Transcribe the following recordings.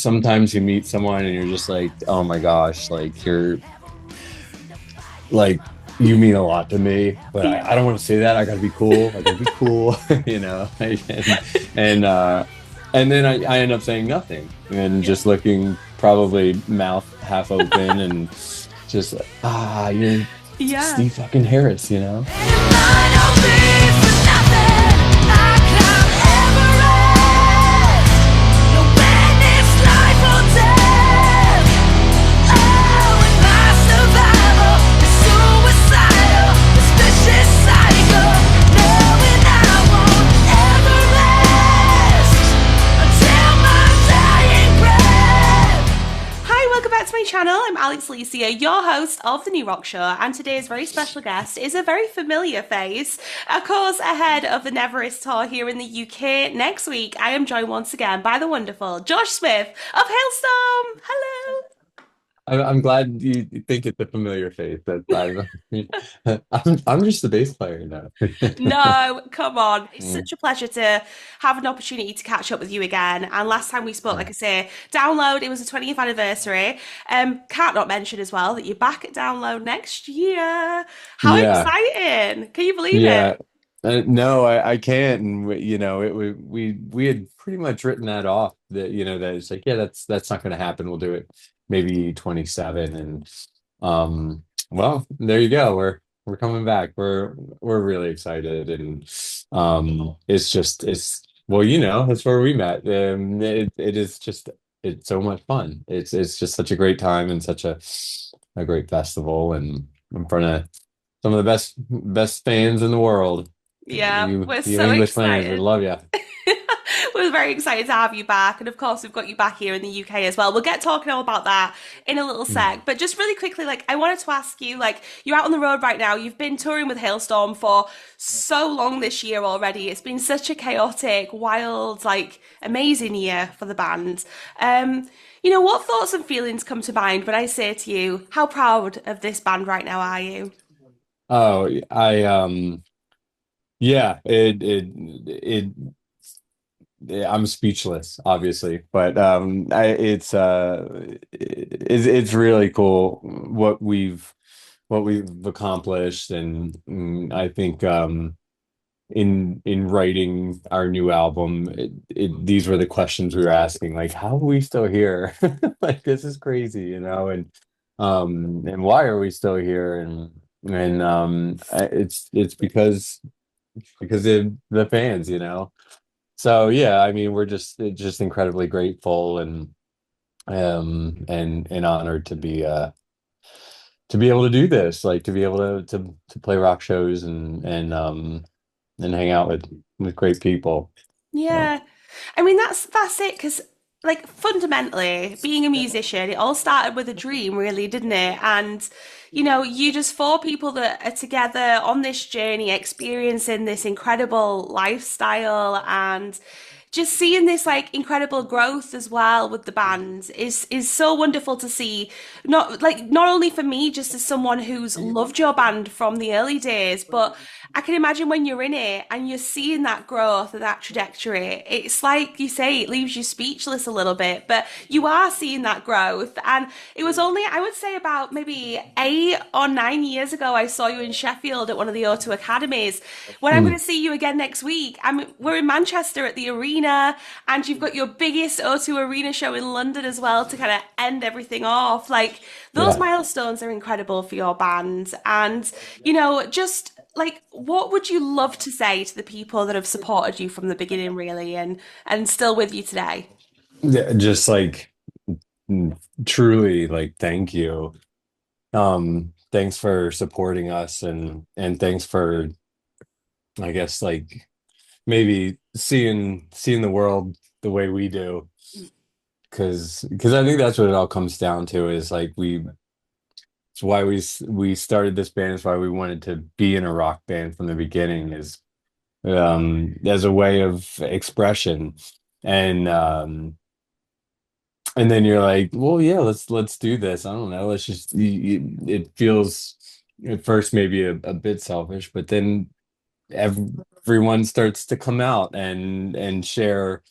sometimes you meet someone and you're just like, oh my gosh, like you're like you mean a lot to me, but I Yeah. don't want to say that. I gotta be cool. I gotta be cool, you know. And and then I end up saying nothing and Yeah. just looking probably mouth half open and just you're Yeah. Steve fucking Harris, you know? Hi, welcome back to my channel. I'm Alex Alicia, your host of The New Rock Show, and today's very special guest is a very familiar face. Of course, ahead of the nEVEREST tour here in the UK next week, I am joined once again by the wonderful Josh Smith of Hailstorm. Hello. I'm glad you think it's a familiar face. That I'm just the bass player now. No, come on. It's Mm, such a pleasure to have an opportunity to catch up with you again. And last time we spoke, like yeah. I say, Download, it was the 20th anniversary. Can't not mention as well that you're back at Download next year. How Yeah. exciting! Can you believe it? Yeah. No, I can't. And you know, we had pretty much written that off that, you know, that it's like, yeah, that's not going to happen. We'll do it maybe 27. And well, there you go. We're coming back. We're really excited. And it's well, you know, that's where we met. It is just it's so much fun. It's just such a great time and such a great festival and in front of some of the best fans in the world. Yeah, we're You so English fans, we excited. love you. We're very excited to have you back. And of course, we've got you back here in the UK as well. We'll get talking all about that in a little sec. But just really quickly, like, I wanted to ask you, like, you're out on the road right now. You've been touring with Hailstorm for so long this year already. It's been such a chaotic, wild, like, amazing year for the band. What thoughts and feelings come to mind when I say to you, how proud of this band right now are you? Oh, I yeah, I'm speechless, obviously, but it's really cool what we've accomplished, and I think in writing our new album, these were the questions we were asking, like, how are we still here? Like, this is crazy, you know, and why are we still here? It's because of the fans, you know. So yeah, I mean, we're just incredibly grateful and honored to be able to do this, like to be able to play rock shows and hang out with great people. So Yeah. I mean that's it because like fundamentally being a musician it all started with a dream really didn't it and you just four people that are together on this journey experiencing this incredible lifestyle and just seeing this like incredible growth as well with the band is so wonderful to see not only for me just as someone who's loved your band from the early days but I can imagine when you're in it and you're seeing that growth and that trajectory, it's like you say, it leaves you speechless a little bit, but you are seeing that growth. And it was only, I would say, about maybe 8 or 9 years ago, I saw you in Sheffield at one of the O2 academies. When I'm going mm, to see you again next week, we're in Manchester at the arena, and you've got your biggest O2 arena show in London as well to kind of end everything off. Like, those yeah. milestones are incredible for your band. And, just like what would you love to say to the people that have supported you from the beginning really and still with you today? Yeah, just like truly like thank you. Thanks for supporting us and thanks for I guess like maybe seeing the world the way we do, because I think that's what it all comes down to is like it's why we started this band. It's why we wanted to be in a rock band from the beginning, is as a way of expression. And um and then you're like, well, yeah, let's do this. I don't know, let's just it feels at first maybe a bit selfish, but then everyone starts to come out and share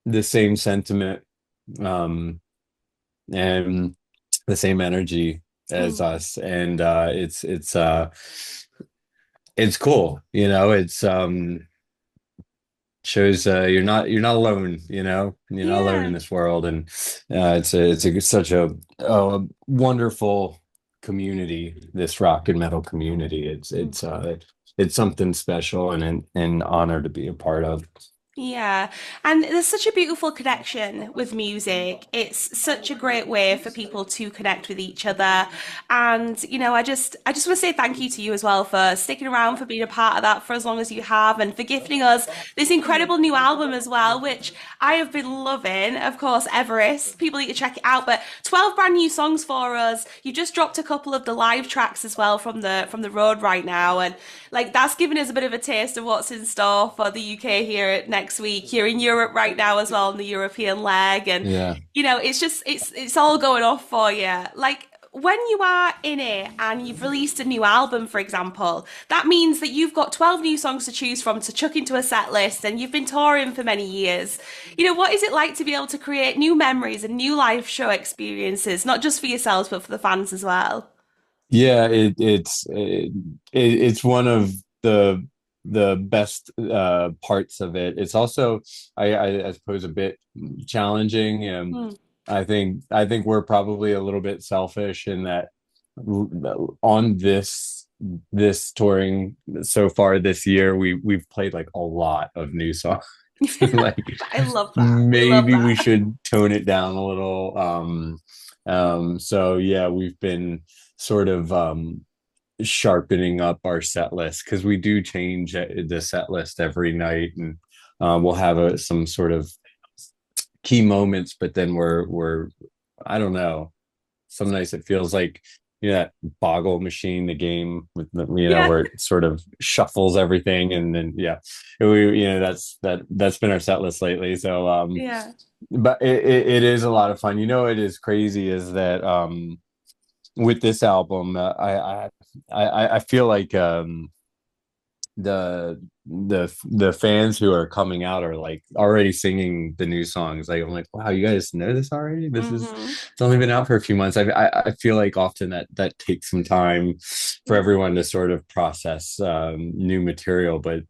the same sentiment um, and the same energy as Mm. us, and it's cool, you know. It's shows you're not alone, you know. You're not alone in Yeah. this world, and such a wonderful community, this rock and metal community. It's something special and an honor to be a part of. Yeah, and there's such a beautiful connection with music. It's such a great way for people to connect with each other. And, I just want to say thank you to you as well for sticking around, for being a part of that for as long as you have, and for gifting us this incredible new album as well, which I have been loving. Of course, Everest. People need to check it out, but 12 brand new songs for us. You just dropped a couple of the live tracks as well from the road right now, and like that's given us a bit of a taste of what's in store for the UK here next week. You're in Europe right now as well on the European leg, and Yeah. it's just it's all going off for you. Like when you are in it and you've released a new album, for example, that means that you've got 12 new songs to choose from to chuck into a set list, and you've been touring for many years. What is it like to be able to create new memories and new live show experiences, not just for yourselves, but for the fans as well? Yeah, it's one of the best parts of it. It's also I suppose a bit challenging. Hmm. I think we're probably a little bit selfish in that on this touring so far this year, we've played like a lot of new songs. Like I love that. We love maybe we that. should tone it down a little. So yeah, we've been sort of sharpening up our set list because we do change the set list every night, and we'll have some sort of key moments, but then we're I don't know. Some nights it feels like that boggle machine, the game with Yeah. where it sort of shuffles everything, and then yeah, that's been our set list lately. So Yeah. but it is a lot of fun. It is crazy is that with this album, I feel like the fans who are coming out are like already singing the new songs. Like I'm like, wow, you guys know this already? Hmm. It's only been out for a few months. I feel like often that takes some time for Yeah. everyone to sort of process new material, but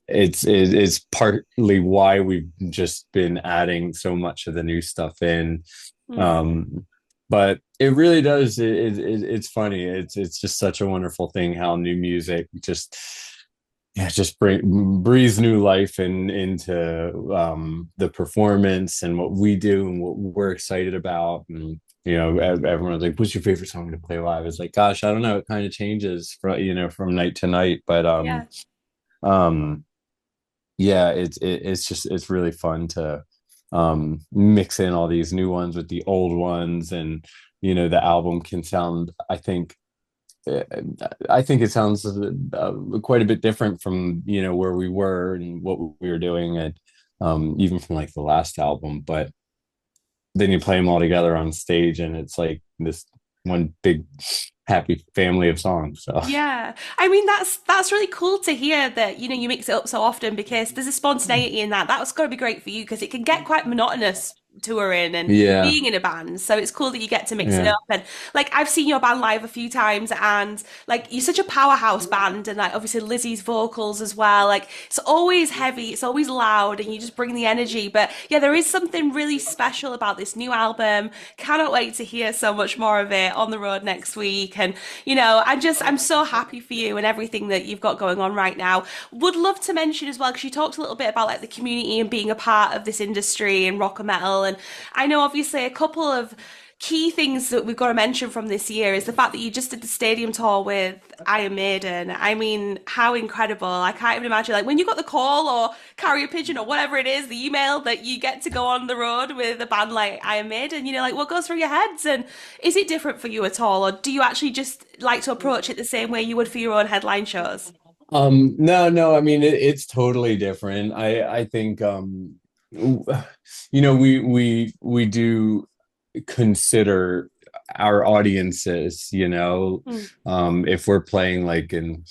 it's partly why we've just been adding so much of the new stuff in. Mm. um but it really does it's funny. It's just such a wonderful thing how new music just yeah just breathes new life into the performance and what we do and what we're excited about. And everyone's like, what's your favorite song to play live? It's like, gosh, I don't know, it kind of changes from night to night, but Yeah. um yeah, it's just it's really fun to mix in all these new ones with the old ones. And the album can sound, uh, I think it sounds quite a bit different from where we were and what we were doing at even from like the last album. But then you play them all together on stage and it's like this one big happy family of songs. So Yeah. I mean that's really cool to hear that you mix it up so often because there's a spontaneity in that. That's got to be great for you because it can get quite monotonous touring and yeah, being in a band. So it's cool that you get to mix it yeah. up. And like I've seen your band live a few times and like you're such a powerhouse band and like obviously Lizzie's vocals as well. Like it's always heavy, it's always loud and you just bring the energy. But yeah, there is something really special about this new album. Cannot wait to hear so much more of it on the road next week. And I'm so happy for you and everything that you've got going on right now. Would love to mention as well, because you talked a little bit about like the community and being a part of this industry and rock and metal. And I know obviously a couple of key things that we've got to mention from this year is the fact that you just did the stadium tour with Iron Maiden. I mean, how incredible. I can't even imagine like when you got the call or carrier pigeon or whatever it is, the email that you get to go on the road with a band like Iron Maiden, like what goes through your heads? And is it different for you at all? Or do you actually just like to approach it the same way you would for your own headline shows? No, I mean it's totally different. I think we do consider. our audiences, you know, Mm. if we're playing like in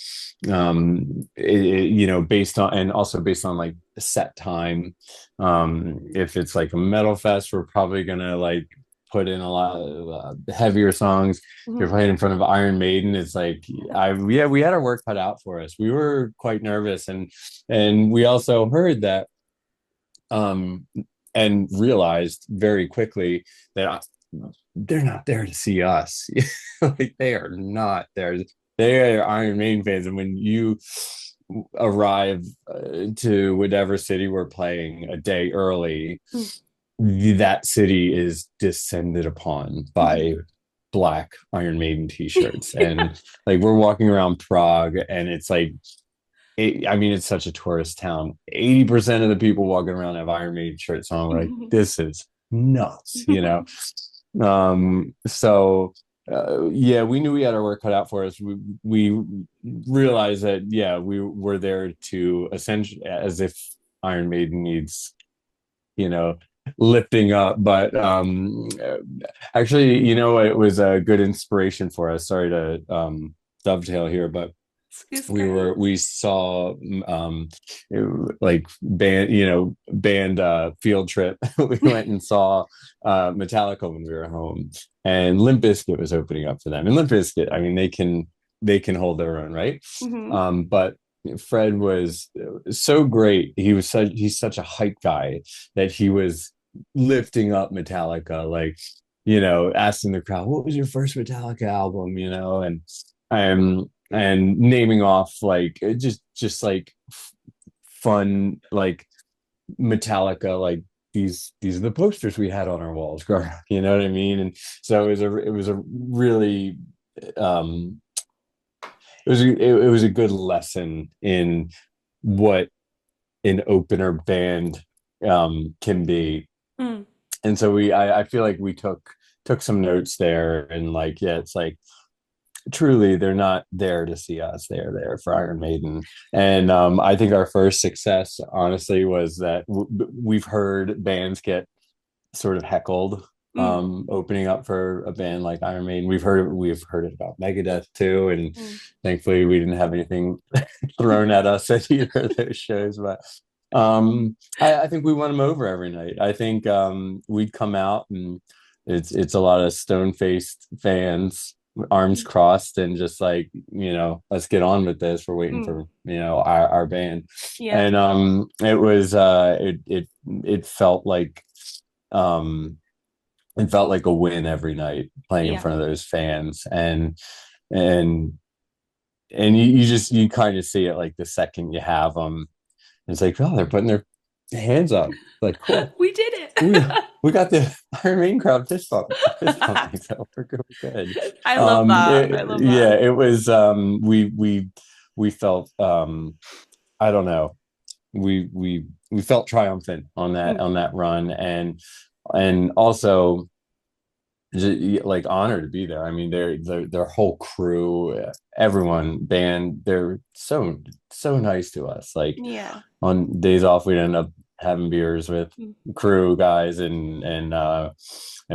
you know, based on, and also based on like set time. If it's like a metal fest, we're probably gonna like put in a lot of heavier songs. If you're Mhm. playing in front of Iron Maiden, it's like yeah, we had our work cut out for us. We were quite nervous, and we also heard that um and realized very quickly that they're not there to see us. Like they are not there. They are Iron Maiden fans, and when you arrive to whatever city we're playing a day early, Mm. that city is descended upon Mhm. by black Iron Maiden t-shirts. And like we're walking around Prague, and it's like I mean, it's such a tourist town. 80% of the people walking around have Iron Maiden shirts on. We're like, this is nuts, you know? So yeah, we knew we had our work cut out for us. We realized that, yeah, we were there to essentially, as if Iron Maiden needs, you know, lifting up. But actually, you know, it was a good inspiration for us. Sorry to dovetail here, but It's great. we saw like band, you know, band field trip. We went and saw Metallica when we were home, and Limp Bizkit was opening up for them. And Limp Bizkit, I mean, they can hold their own, right? Hmm. But Fred was so great. He's such a hype guy that he was lifting up Metallica, like, you know, asking the crowd, "What was your first Metallica album?" You know, and naming off like just like fun like Metallica, like these are the posters we had on our walls growing up, you know what I mean? And so it was a really um it was a good lesson in what an opener band can be. Mm. And so I feel like we took some notes there, and like, yeah, it's like truly they're not there to see us, they're there for Iron Maiden. And I think our first success honestly was that we've heard bands get sort of heckled Mm. opening up for a band like Iron Maiden. We've heard it about Megadeth too, and Mm. thankfully we didn't have anything thrown at us at either of those shows. But I think we won them over every night. I think we'd come out, and it's a lot of stone faced fans, arms crossed, and just like, you know, let's get on with this. We're waiting Mm. for, you know, our band. Yeah. And it was it felt like um it felt like a win every night playing in Yeah. front of those fans. And you just you kind of see it like the second you have them. It's like, oh, they're putting their hands up. Like, cool. We did we it. we got the Iron Maiden crowd fist pumping, so we're good. I love that. I love Yeah, that. it was we felt I don't know, we felt triumphant Mm. on that run. And also just, like, honored to be there. I mean, their whole crew, everyone, band, they're so nice to us. Like Yeah. on days off, we'd end up having beers with Mm. crew guys and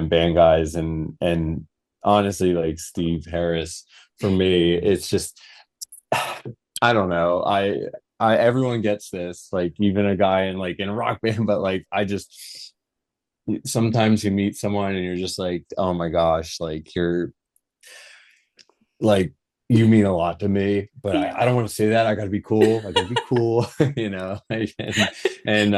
band guys, and honestly, like Steve Harris, for me, it's just I don't know. I everyone gets this, like even a guy in like in a rock band, but like I just sometimes you meet someone and you're just like, oh my gosh, like you're like you mean a lot to me, but Yeah. I don't want to say that. I gotta be cool. I gotta be cool, you know. And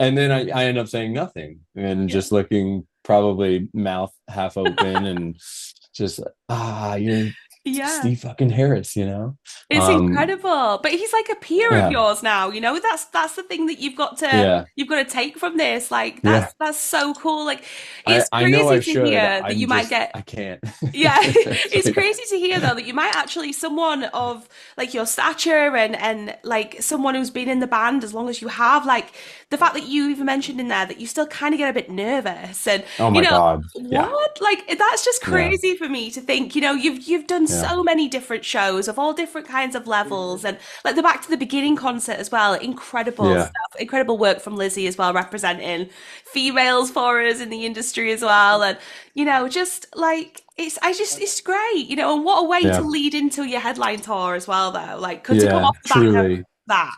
and then I end up saying nothing and Yeah. just looking probably mouth half open and just you're Yeah. Steve fucking Harris, you know. It's Um incredible. But he's like a peer of yeah, yours now, you know? That's the thing that yeah, you've got to take from this. Like yeah. that's so cool. Like it's I know crazy I to should. hear that I'm you might just get. I can't. Yeah, It's it's like, crazy to hear though that you might actually someone of like your stature and like someone who's been in the band as long as you have, like the fact that you even mentioned in there that you still kind of get a bit nervous and oh you my know God. Yeah. what? Like that's just Yeah. crazy for me to think, you know, you've done Yeah. Yeah. so many different shows of all different kinds of levels, and like the Back to the Beginning concert as well. Incredible Yeah. stuff, incredible work from Lizzie as well, representing females for us in the industry as well, and just like it's great, and what a way to Yeah. lead into your headline tour as well, though. Like, to come Yeah. off the back of Truly. that.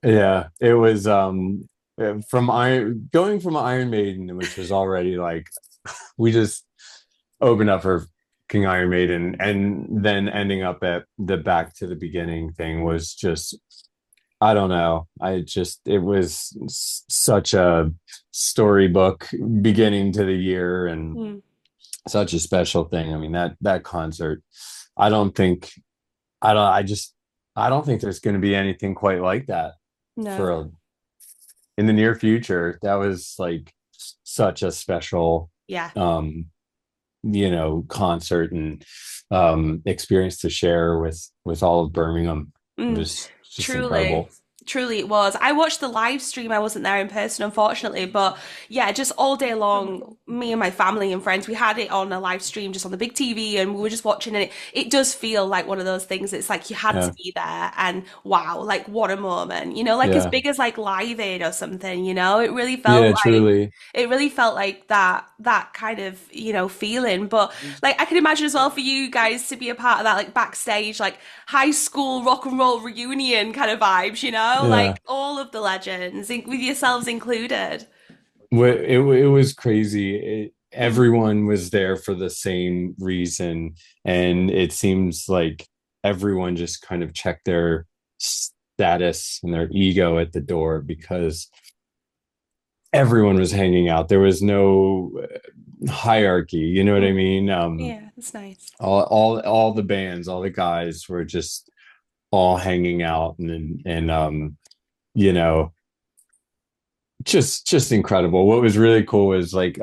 Yeah. It was from Iron going from Iron Maiden, which was already like we just opened up for King Iron Maiden, and then ending up at the Back to the Beginning thing was just, I don't know. It was such a storybook beginning to the year, and Mm, such a special thing. I mean, that concert, I don't think, I don't think there's going to be anything quite like that for no. in the near future. That was like such a special, Yeah. um, concert and experience to share with all of Birmingham. It Mm, was just truly. incredible. Truly it was. I watched the live stream. I wasn't there in person, unfortunately, but yeah, just all day long, me and my family and friends, we had it on a live stream just on the big TV, and we were just watching it. It does feel like one of those things. It's like you had to Yeah. be there, and wow, like what a moment, like as Yeah. big as like Live Aid or something, Yeah, truly. it really felt like that kind of, feeling. But like I can imagine as well for you guys to be a part of that, like backstage, like high school rock and roll reunion kind of vibes, Yeah. like all of the legends, with yourselves included. It was crazy. Mm, Everyone was there for the same reason, and it seems like everyone just kind of checked their status and their ego at the door because everyone was hanging out. There was no hierarchy, you know what I mm. mean? Yeah, that's nice. All the bands, all the guys were just all hanging out, and you know, just incredible. What was really cool was like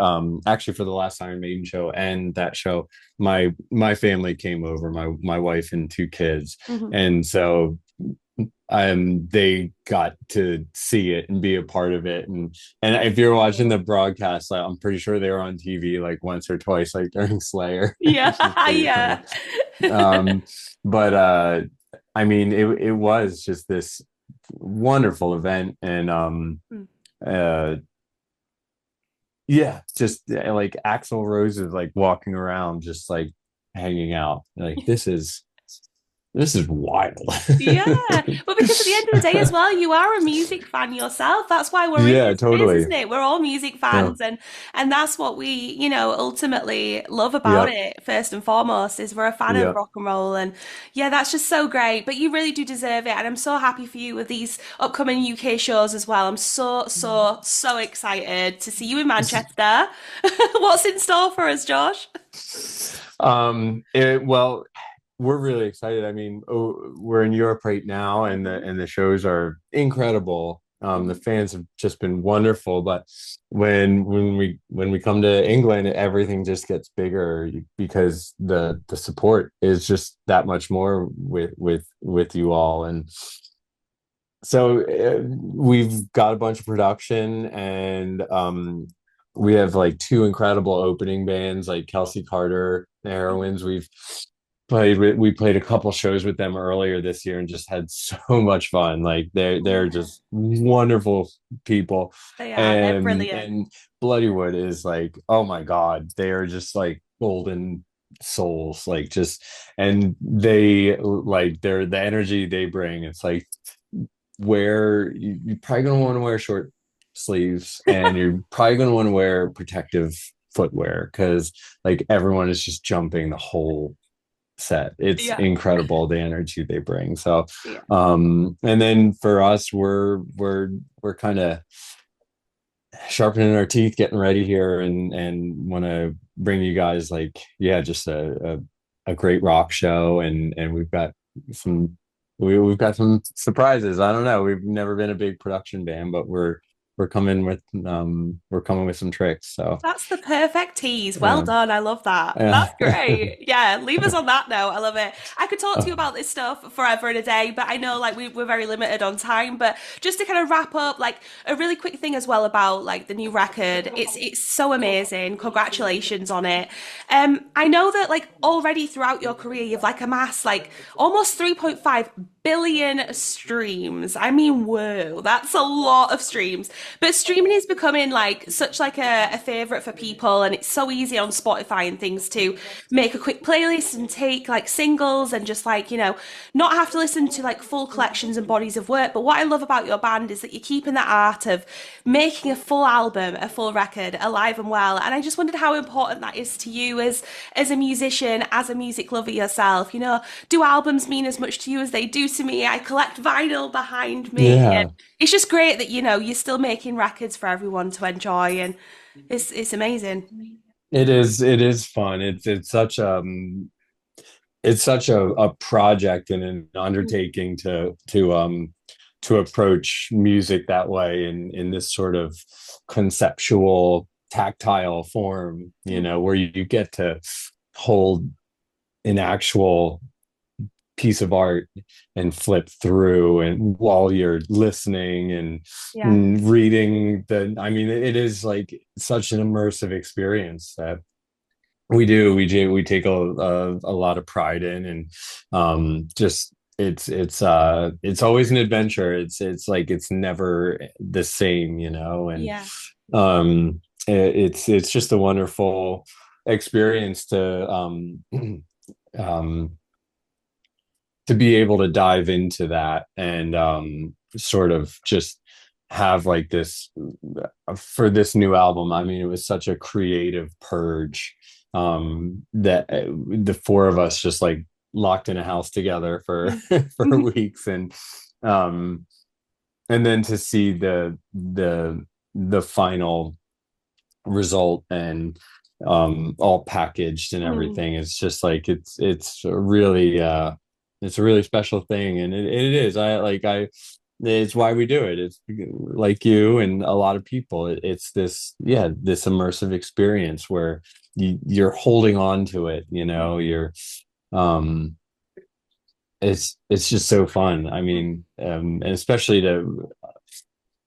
actually for the last Iron Maiden show and that show, my family came over, my wife and two kids, Hmm. and so they got to see it and be a part of it, and if you're watching the broadcast, like, I'm pretty sure they were on TV like once or twice, like during Slayer, Yeah, which is pretty yeah. funny. um but I mean, it was just this wonderful event, and Mm. uh yeah, just like Axl Rose is like walking around just like hanging out, like this is wild. Yeah, but because at the end of the day as well, you are a music fan yourself. That's why we're in Yeah, this biz, totally. isn't it? We're all music Yeah. fans, and that's what we, ultimately love about Yep. it. First and foremost, is we're a fan of Yep. rock and roll, and yeah, that's just so great. But you really do deserve it, and I'm so happy for you with these upcoming UK shows as well. I'm so so so excited to see you in Manchester. What's in store for us, Josh? Well, we're really excited. I mean, we're in Europe right now, and the shows are incredible. The Mhm. fans have just been wonderful, but when we come to England, everything just gets bigger because the support is just that much more with you all, and so we've got a bunch of production, and we have like two incredible opening bands like Kelsy, Karter, the Heroines. We played a couple shows with them earlier this year and just had so much fun. Like they're Yeah, just wonderful people, they are. They're and brilliant. Bloodywood is like, oh my God, they are just like golden souls, like just, and they like the energy they bring. It's like you're probably going to want to wear short sleeves, and you're probably going to want to wear protective footwear because like everyone is just jumping the whole set. It's Yeah. incredible the energy they bring. So Yeah. and then for us, we're kind of sharpening our teeth, getting ready here, and want to bring you guys like, yeah, just a great rock show, and some we've got some surprises. I don't know. We've never been a big production band, but we're coming with some tricks. So That's the perfect tease. Well yeah, done. I love that. yeah. That's great. Yeah, leave us on that note. I love it. I could talk to you about this stuff forever and a day, but I know like we're very limited on time. But just to kind of wrap up, like a really quick thing as well about like the new record. It's so amazing. Congratulations on it. I know that like already throughout your career you've like amassed like almost 3.5 billion streams. I mean, whoa, that's a lot of streams. But streaming is becoming like such like a favorite for people, and it's so easy on Spotify and things to make a quick playlist and take like singles and just like, not have to listen to like full collections and bodies of work. But what I love about your band is that you're keeping that art of making a full album, a full record alive and well. And I just wondered how important that is to you as a musician, as a music lover yourself. Do albums mean as much to you as they do to me? I collect vinyl behind me. And Yeah, it's just great that, you're still making records for everyone to enjoy, and it's amazing. it is fun. It's such a project and an undertaking to approach music that way in this sort of conceptual tactile form, where you get to hold an actual piece of art and flip through and while you're listening Yeah. and reading I mean, it is like such an immersive experience that we take a lot of pride in, and just it's always an adventure. It's like it's never the same, and Yeah. it's just a wonderful experience um to be able to dive into that and sort of just have like this for this new album. I mean, it was such a creative purge that the four of us just like locked in a house together for for weeks, um and then to see the final result and all packaged and Mm. everything. It's just like it's a really special thing, and it is. I it's why we do it. It's like you and a lot of people. It's this, yeah, this immersive experience where you're holding on to it. You're um it's just so fun. I mean, and especially to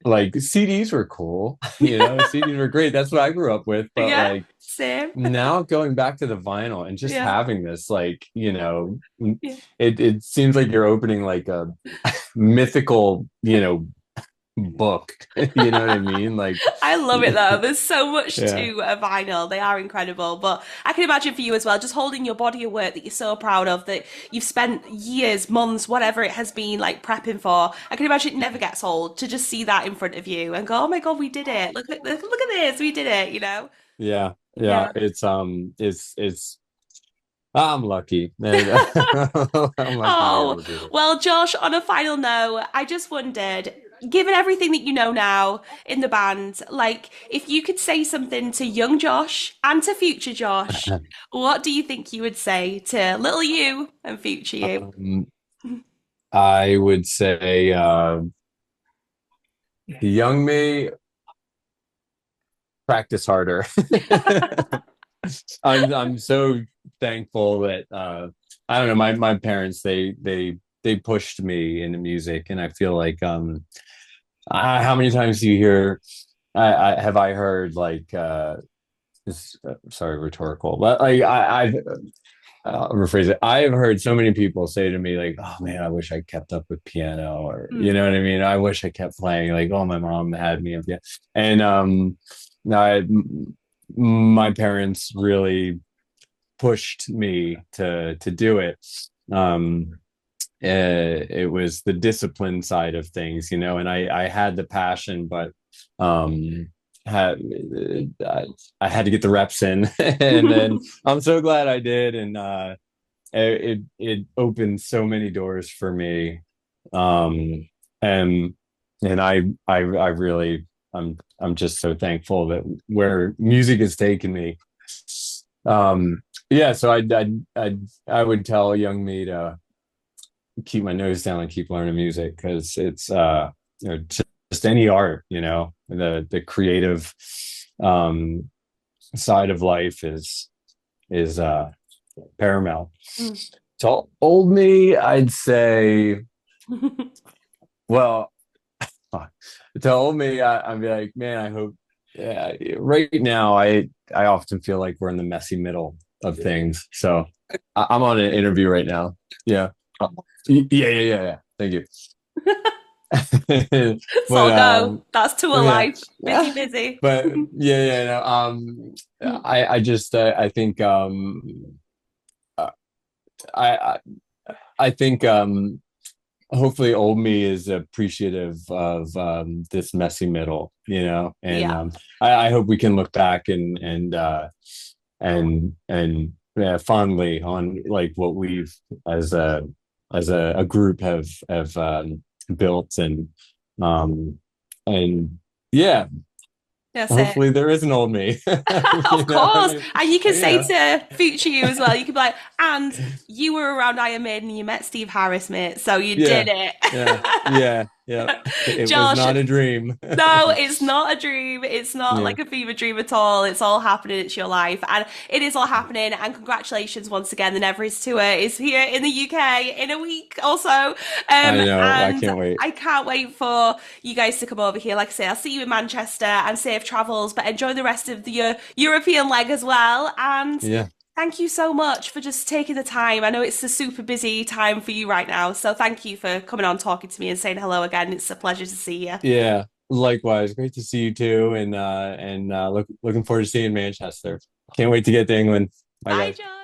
like CDs were cool. CDs were great. That's what I grew up with. But Yeah. like Same. now going back to the vinyl and just Yeah. having this, like, Yeah. it seems like you're opening like a mythical, book. You know what I mean? Like, I love it though. There's so much yeah, to a vinyl. They are incredible. But I can imagine for you as well, just holding your body of work that you're so proud of, that you've spent years, months, whatever it has been, like prepping for. I can imagine it never gets old to just see that in front of you and go, "Oh my God, we did it! Look at this, we did it!" yeah, yeah. Yeah. It's I'm lucky. And I'm lucky to be able Oh, to do it. well, Josh, on a final note, I just wondered, given everything that you know now in the band, like if you could say something to young Josh and to future Josh, what do you think you would say to little you and future you? I would say, young me, practice harder. I'm so thankful that I don't know, my parents, they pushed me into music, and I feel like how many times do you hear I heard like this, sorry, rhetorical, but like I've I'll rephrase it. I've heard so many people say to me, like, "Oh man, I wish I kept up with piano," or you Mm. know what I mean. I wish I kept playing. Like, oh, my mom had me, yeah, and I, my parents really pushed me to do it. Um, it was the discipline side of things, and I had the passion, but um, had I had to get the reps in, and then I'm so glad I did, and it opened so many doors for me, um, and I really I'm just so thankful that where music has taken me. Yeah, so I would tell young me to keep my nose down and keep learning music because it's just any art, the creative um side of life is paramount. Mm. So old me, I'd say, well, to old me, I'd be like, man, I hope. Yeah, right now, I often feel like we're in the messy middle of things. So I'm on an interview right now. Yeah, yeah. Thank you. It's But all go. That's tour yeah, life. Busy, busy. but yeah, no, I just I think uh, I I I think hopefully old me is appreciative of this messy middle, and Yeah. I hope we can look back and yeah, fondly on like what we've as a group have built um and yeah, That's it. hopefully there is an old me. Of course. And you can You say know. to future you as well, you can be like, and you were around Iron Maiden and you met Steve Harris, mate. So you did Yeah, it. yeah. It was Josh, not a dream. no, it's not a dream. It's not Yeah. like a fever dream at all. It's all happening. It's your life. And it is all happening. And congratulations once again. The nEVEREST tour is here in the UK in a week also. I know. I And can't wait. I can't wait for you guys to come over here. Like I say, I'll see you in Manchester and safe travels, but enjoy the rest of the European leg as well. And Yeah. thank you so much for just taking the time. I know it's a super busy time for you right now. So thank you for coming on, talking to me, and saying hello again. It's a pleasure to see you. Yeah. Likewise. Great to see you too. And looking forward to seeing Manchester. Can't wait to get to England. Bye Bye, guys. Joe.